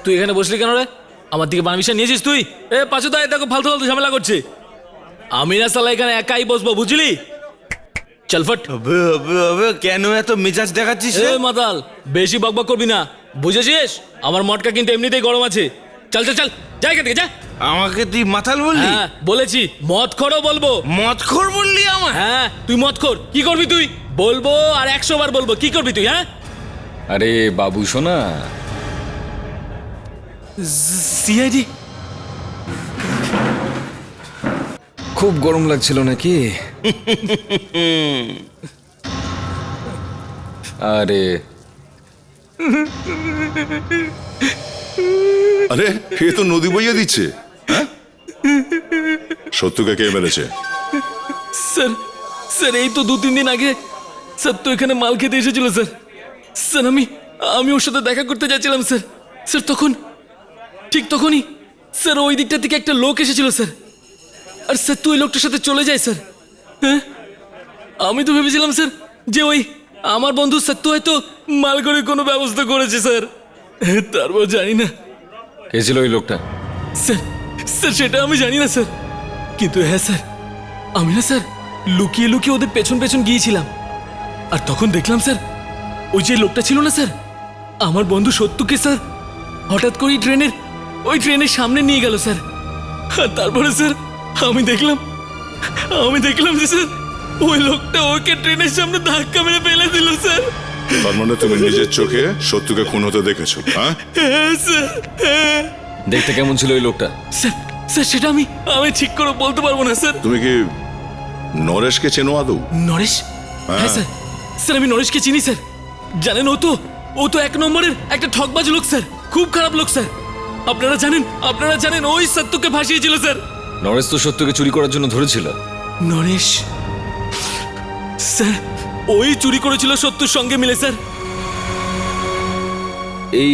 তুই এখানে বসলি কেন রে? আমার দিকে পারমিশন নিয়েছিস তুই? পাচুদা, দেখো ফালতু ফালতু ঝামেলা করছে। আমি না সালা এখানে একাই বসবো, বুঝলি? চল ফট। কেন এত মেজাজ দেখাচ্ছিস এ মাতাল, বেশি বকবক করবি না, বুঝেছিস? আমার মটকা কিন্তু এমনিতেই গরম আছে। চল চল চল, যা এখান থেকে যা। আমাকে তুই মাতাল বললি? হ্যাঁ বলেছি, মদ খোরও বলবো। মদখোর বললি আমার? হ্যাঁ তুই মদ খোর, কি করবি তুই? বলবো আর 100 বার বলবো, কি করবি তুই? হ্যাঁ আরে বাবু শোনা, সিআইডি। খুব গরম লাগছিল নাকি? আরে আরে এ তো নদী বইয়ে দিচ্ছে। হ্যাঁ, সত্যকে কে মেরেছে? স্যার স্যার এই তো 2-3 দিন আগে স্যার তো এখানে মাল খেতে এসেছিল স্যার। স্যার আমি ওর সাথে দেখা করতে যাচ্ছিলাম স্যার। স্যার ঠিক তখনই স্যার ওই দিকটা থেকে একটা লোক এসেছিল স্যার। আর স্যার তো ওই লোকটার সাথে চলে যায় স্যার। হ্যাঁ আমি তো ভেবেছিলাম স্যার যে ওই আমার বন্ধু সত্য হয়তো মাল করে কোনো ব্যবস্থা করেছে স্যার। তারপর জানি না কে ছিল ওই লোকটা। স্যার স্যার সেটা আমি জানি না স্যার, কিন্তু হ্যাঁ স্যার আমি না স্যার লুকিয়ে লুকিয়ে ওদের পেছন পেছন গিয়েছিলাম। আর তখন দেখলাম স্যার ওই যে লোকটা ছিল না স্যার, আমার বন্ধু সত্যকে স্যার হঠাৎ করেই ট্রেনের সামনে নিয়ে গেল স্যার। আর তারপরে স্যার আমি দেখলাম যে স্যার ওই লোকটা ওকে ট্রেনের সামনে ধাক্কা মেরে ফেলে দিল স্যার। তার মানে তুমি নিজের চোখে সত্যকে খুন হতে দেখেছো? হ্যাঁ হ্যাঁ স্যার। হ্যাঁ দেখতে কেমন ছিল ওই লোকটা? স্যার স্যার সেটা আমি ঠিক করে বলতে পারবো না স্যার। তুমি কি নরেশকে চেনো আদৌ? নরেশ? হ্যাঁ স্যার স্যার আমি নরেশকে চিনি স্যার। জানেন ও তো 1 নম্বরের একটা ঠকবাজ লোক স্যার, খুব খারাপ লোক স্যার। আপনারা জানেন ওই সত্যকে ফাঁসিয়েছিল স্যার। নরেশ তো সত্যকে চুরি করার জন্য ধরেছিল। নরেশ স্যার ওই চুরি করেছিল সত্যর সঙ্গে মিলে স্যার। এই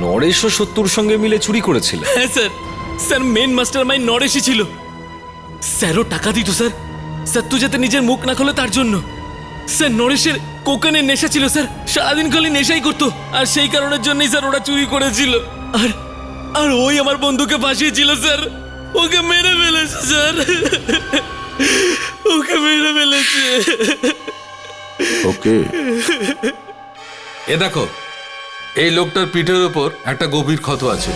নরেশ ও সত্যর সঙ্গে মিলে চুরি করেছিল? হ্যাঁ স্যার মেন মাস্টার মাইন্ড নরেশই ছিল। স্যারও টাকা দিত স্যার সত্য যাতে নিজের মুখ না খোলে তার জন্য। স্যার নরেশের কোকেনের নেশা ছিল স্যার, সারাদিন খালি নেশাই করতো। আর সেই কারণের জন্যই স্যার ওরা চুরি করেছিল। আর ওই আমার বন্ধুকে ফাঁসিয়েছিল স্যার, ওকে মেরে ফেলেছে স্যার, ওকে মেরে ফেলেছে। ওকে এ দেখো, এই লোকটার পিঠের ওপর একটা গভীর ক্ষত আছে।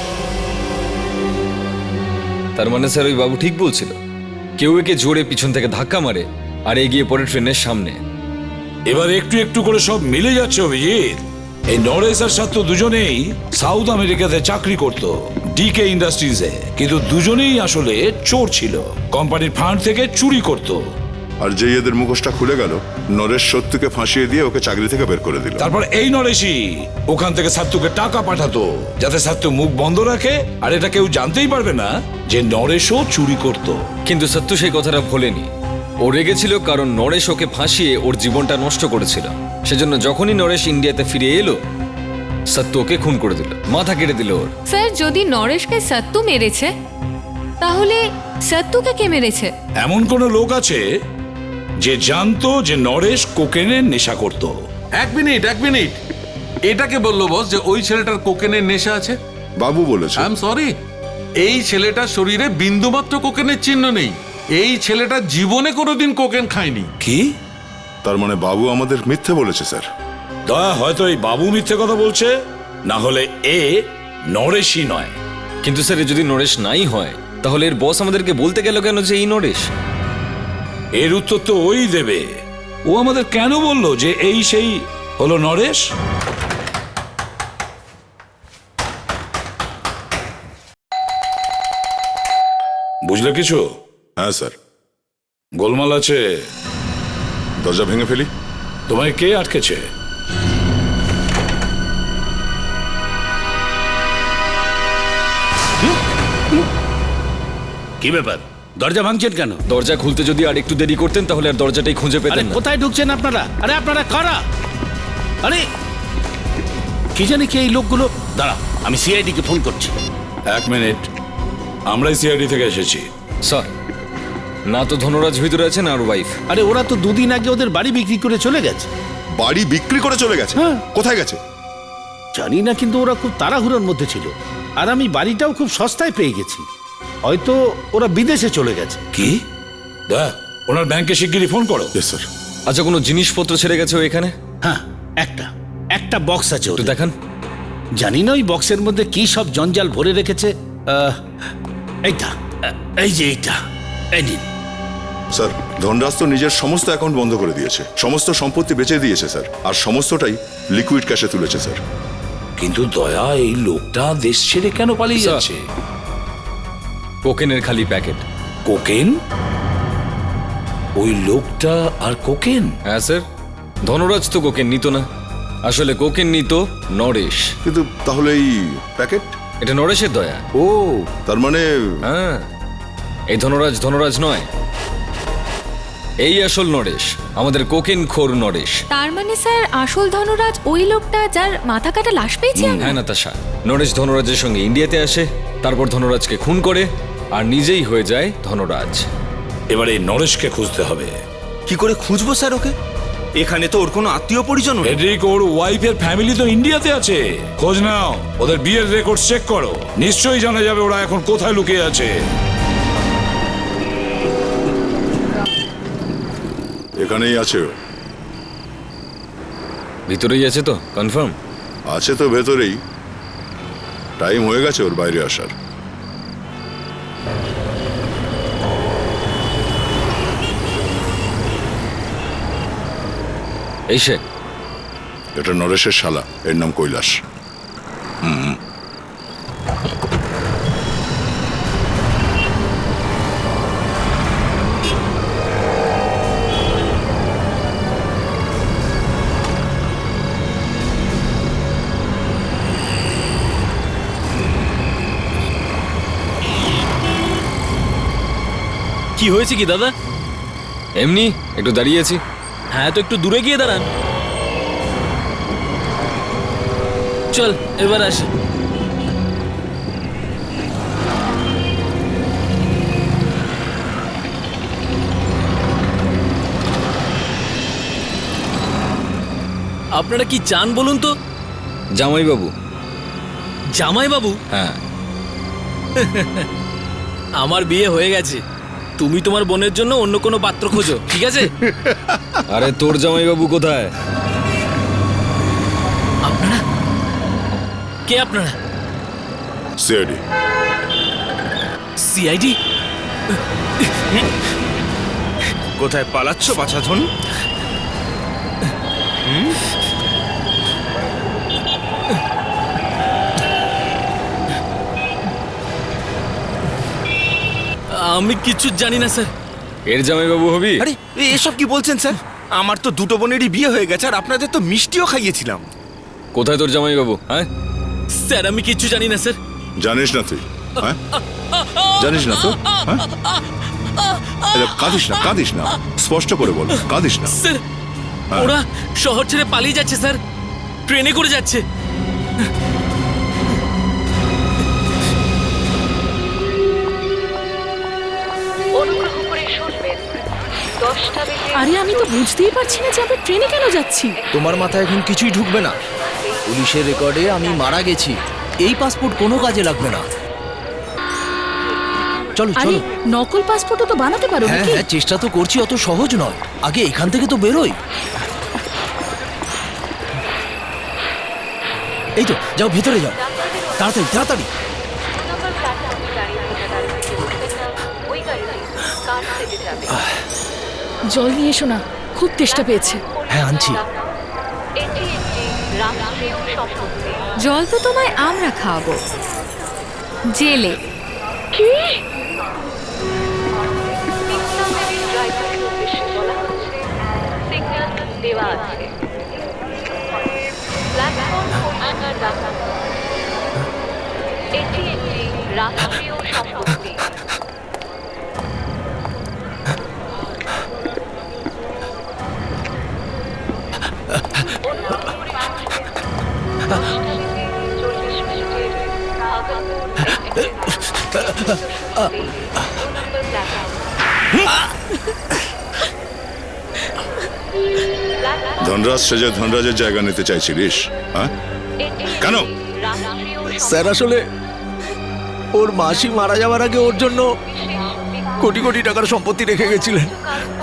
তার মানে স্যার ওই বাবু ঠিক বলছিল, কেউ একে জোরে পিছন থেকে ধাক্কা মারে আর এগিয়ে পড়ে ট্রেনের সামনে। এবার একটু একটু করে সব মিলে যাচ্ছে অভিজিৎ। এই নরেশ আর সত্য দুজনেই সাউথ আমেরিকাতে চাকরি করত, ডিকে ইন্ডাস্ট্রিজে, কিন্তু দুজনেই আসলে চোর ছিল, কোম্পানির ফান্ড থেকে চুরি করত। আর যেই এদের মুখোশটা খুলে গেল, নরেশ সত্যকে ফাঁসিয়ে দিয়ে ওকে চাকরি থেকে বের করে দিল। তারপর এই নরেশই ওখান থেকে সাত্তুকে টাকা পাঠাতো, যাতে সাত্তু মুখ বন্ধ রাখে আর এটা কেউ জানতেই পারবে না যে নরেশও চুরি করত। কিন্তু সত্য সেই কথাটা ভোলেনি। ও রেগেছিল কারণ নরেশ ওকে ফাঁসিয়ে ওর জীবনটা নষ্ট করেছিল। সেজন্য যখনই নরেশ ইন্ডিয়াতে ফিরে এলো, সত্য ওকে খুন করে দিল, মাথা কেটে দিল ওর। স্যার যদি নরেশকে সত্তু মেরেছে তাহলে সত্তুকে কে মেরেছে? এমন কোন লোক আছে যে জানতো যে নরেশ কোকেনের নেশা করত? এক মিনিট এটাকে বললো বস যে ওই ছেলেটার কোকেনের নেশা আছে? বাবু বলেছে। আই এম সরি, এই ছেলেটার শরীরে বিন্দুমাত্র কোকেনের চিহ্ন নেই। এই ছেলেটা জীবনে কোনোদিন কোকেন খায়নি। কি? তার মানে বাবু আমাদের মিথ্যে বলেছে স্যার। দয়া হয়তো এই বাবু মিথ্যে কথা বলছে, না হলে এ নরেশই নয়। কিন্তু স্যার এ যদি নরেশ নাই হয়, তাহলে এর বস আমাদেরকে বলতে গেল কেন যে এই নরেশ? এর উত্তর তো ওই দেবে। ও আমাদের কেন বললো যে এই সেই হলো নরেশ? বুঝলে কিছু? হ্যাঁ স্যার। গোলমাল আছে, দরজা ভেঙে ফেলি। তোমায় কে আটকেছে? কি ব্যাপার, দরজা ভাঙছেন কেন? দরজা খুলতে যদি আর একটু দেরি করতেন তাহলে আর দরজাটাই খুঁজে আরে পেতেন না। কোথায় ঢুকছেন আপনারা? আরে আপনারা কারা? আরে কি জানি কে এই লোকগুলো। দাঁড়াও, আমি সিআইডি কে ফোন করছি। 1 মিনিট, আমরাই সিআইডি থেকে এসেছি। স্যার, না তো ধনরাজ ভিতরে আছেন আর ওয়াইফ। আরে ওরা তো 2 দিন আগে ওদের বাড়ি বিক্রি করে চলে গেছে। বাড়ি বিক্রি করে চলে গেছে? হ্যাঁ। কোথায় গেছে জানি না, কিন্তু ওরা খুব তাড়াহুড়োর মধ্যে ছিল। আর আমি বাড়িটাও খুব সস্তায় পেয়ে গেছি। হয়তো ওরা বিদেশে চলে গেছে। কি? দা, ওনার ব্যাংকে শিগগিরই ফোন করো। Yes sir. আচ্ছা, কোনো জিনিসপত্র ছেড়ে গেছে ও এখানে? হ্যাঁ, একটা বক্স আছে একটু ওদের। দেখান। জানি না ওই বক্সের মধ্যে কি সব জঞ্জাল ভরে রেখেছে। এইটা, এই যে এইটা, এই নিন। স্যার, ধনরাজ তো নিজের সমস্ত অ্যাকাউন্ট বন্ধ করে দিয়েছে, সমস্ত সম্পত্তি বেচে দিয়েছে স্যার, আর সমস্তটাই লিকুইড ক্যাশে তুলেছে স্যার। কিন্তু দয়া, এই লোকটা দেশ ছেড়ে কেন পালিয়ে স্যার। যাচ্ছে? কোকেনের খালি প্যাকেট। কোকেন? ওই লোকটা আর কোকেন? হ্যাঁ স্যার, ধনরাজ তো কোকেন নিত না, আসলে কোকেন নিত নরেশ। কিন্তু তাহলে এই প্যাকেট? এটা নরেশের দয়া। ও, তার মানে হ্যাঁ, এই ধনরাজ নয়, এই আসল নরেশ, আমাদের কোকেন খোর নরেশ। তার মানে স্যার আসল ধনরাজ ওই লোকটা যার মাথা কাটা লাশ পেয়েছি আমরা? হ্যাঁ নাতাশা, নরেশ ধনরাজের সঙ্গে ইন্ডিয়াতে আসে, তারপর ধনরাজকে খুন করে আর নিজেই হয়ে যায় ধনরাজ। এবারে নরেশকে খুঁজতে হবে। কি করে খুঁজবো স্যার ওকে? এখানে তো ওর কোনো আত্মীয় পরিজন নেই। ফেডরিক, ওর ওয়াইফের ফ্যামিলি তো ইন্ডিয়াতে আছে। খোঁজ নাও, ওদের বিয়ের রেকর্ড চেক করো, নিশ্চয়ই জানা যাবে ওরা এখন কোথায় লুকিয়ে আছে। এখানেই আছে ও। ভিতরেই আছে তো কনফার্ম? আছে তো ভেতরেই, টাইম হয়ে গেছে ওর বাইরে আসার। এই সে? এটা নরেশের শালা, এর নাম কৈলাস। কি হয়েছে কি দাদা? এমনি একটু দাঁড়িয়েছি। হ্যাঁ, তো একটু দূরে গিয়ে দাঁড়ান। চল এবার আসি। আপনারা কি চান বলুন তো? জামাইবাবু। জামাইবাবু? হ্যাঁ। আমার বিয়ে হয়ে গেছে, তুমি তোমার বোনের জন্য অন্য কোনো পাত্র খোঁজো, ঠিক আছে? আরে তোর জামাইবাবু কোথায়? আপনারা কে? আপনারা সিআইডি। সিআইডি? কোথায় পালাচ্ছ বাছাধন? আমি কিছু জানি না স্যার। এর জামাইবাবু হবি? আরে এসব কি বলছেন স্যার? আমার তো দুটো বোনেরই বিয়ে হয়ে গেছে, আর আপনাদের তো মিষ্টিও খাইয়েছিলাম। কোথায় তোর জামাইবাবু? হ্যাঁ স্যার, আমি কিছু জানি না স্যার। জানিস না তুই? হ্যাঁ, জানিস না তো? হ্যাঁ, কাঁদিস না, কাঁদিস না, স্পষ্ট করে বল, কাঁদিস না। স্যার, হ্যাঁ। ওরা শহর ছেড়ে পালিয়ে যাচ্ছে স্যার, ট্রেনে করে যাচ্ছে। অনুগ্রহ করে শুনবেন, 10টা বেজে আরে আমি তো বুঝতেই পারছি না যে আমরা ট্রেনে কেন যাচ্ছি। তোমার মাথায় এখন কিছুই ঢুকবে না। পুলিশের রেকর্ডে আমি মারা গেছি, এই পাসপোর্ট কোনো কাজে লাগবে না। চলো আরে চলো। নকল পাসপোর্টও তো বানাতে পারো হ্যাঁ নাকি? হ্যাঁ, চেষ্টা তো করছি, অত সহজ নয়। আগে এখান থেকে তো বেরোই। এই তো, যাও ভেতরে যাও, তাড়াতাড়ি তাড়াতাড়ি। 2 নম্বর প্ল্যাটফর্মে দাঁড়িয়ে থাকা গাড়ি থেকে উঠবেন না, ওই গাড়িটি কার সেটে যাবে। জল নিয়ে এসো না, খুব তেষ্টা পেয়েছে। হ্যাঁ, আনছি। এটি একটি রাষ্ট্রীয় সম্পত্তি। জল তো তোমায় আমরা খাওয়াবো, জেলে। কি? সিগন্যাল ড্রাইভারের উদ্দেশ্যে বলা হচ্ছে, সিগন্যাল দেওয়া আছে, প্ল্যাটফর্ম পরিষ্কার রাখা। এটি একটি রাষ্ট্রীয় সম্পত্তি। অনুগ্রহ করে শুনবেন, 10টা বেজে 40 মিনিটের ভাগলপুর এক্সপ্রেস 2 নম্বর প্ল্যাটফর্ম। ধনরাজ সেজে ধনরাজের জায়গা নিতে চাইছিলিস? হ্যাঁ, কেন? স্যার, আসলে ওর মাসি মারা যাওয়ার আগে ওর জন্য কোটি কোটি টাকার সম্পত্তি রেখে গেছিলেন।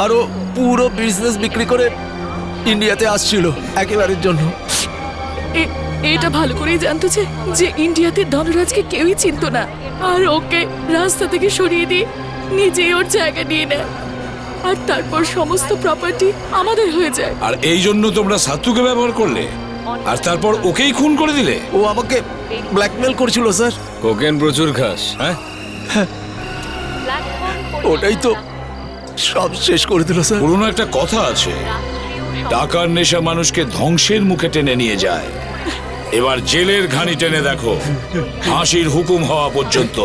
আরও পুরো বিজনেস বিক্রি করে ইন্ডিয়াতে আসছিল একেবারের জন্য। এটা ভালো করেই জানতো যে ইন্ডিয়াতে ধনরাজকে কেউই চিনতো না, আর ওকে রাস্তা থেকে সরিয়ে দিয়ে নিজেই ওর জায়গা নিয়ে নেয়, আর তারপর সমস্ত প্রপার্টি আমাদের হয়ে যায়। আর এই জন্য তোমরা সাত্তুকে ব্যবহার করলে, আর তারপর ওকেই খুন করে দিলে। ও আমাকে ব্ল্যাকমেল করছিল স্যার। কোকেন প্রচুর খাস, হ্যাঁ? ওটাই তো সব শেষ করে দিল স্যার। পুরনো একটা কথা আছে, টাকার নেশা মানুষকে ধ্বংসের মুখে টেনে নিয়ে যায়। এবার জেলের ঘানি টেনে দেখো, ফাঁসির হুকুম হওয়া পর্যন্ত।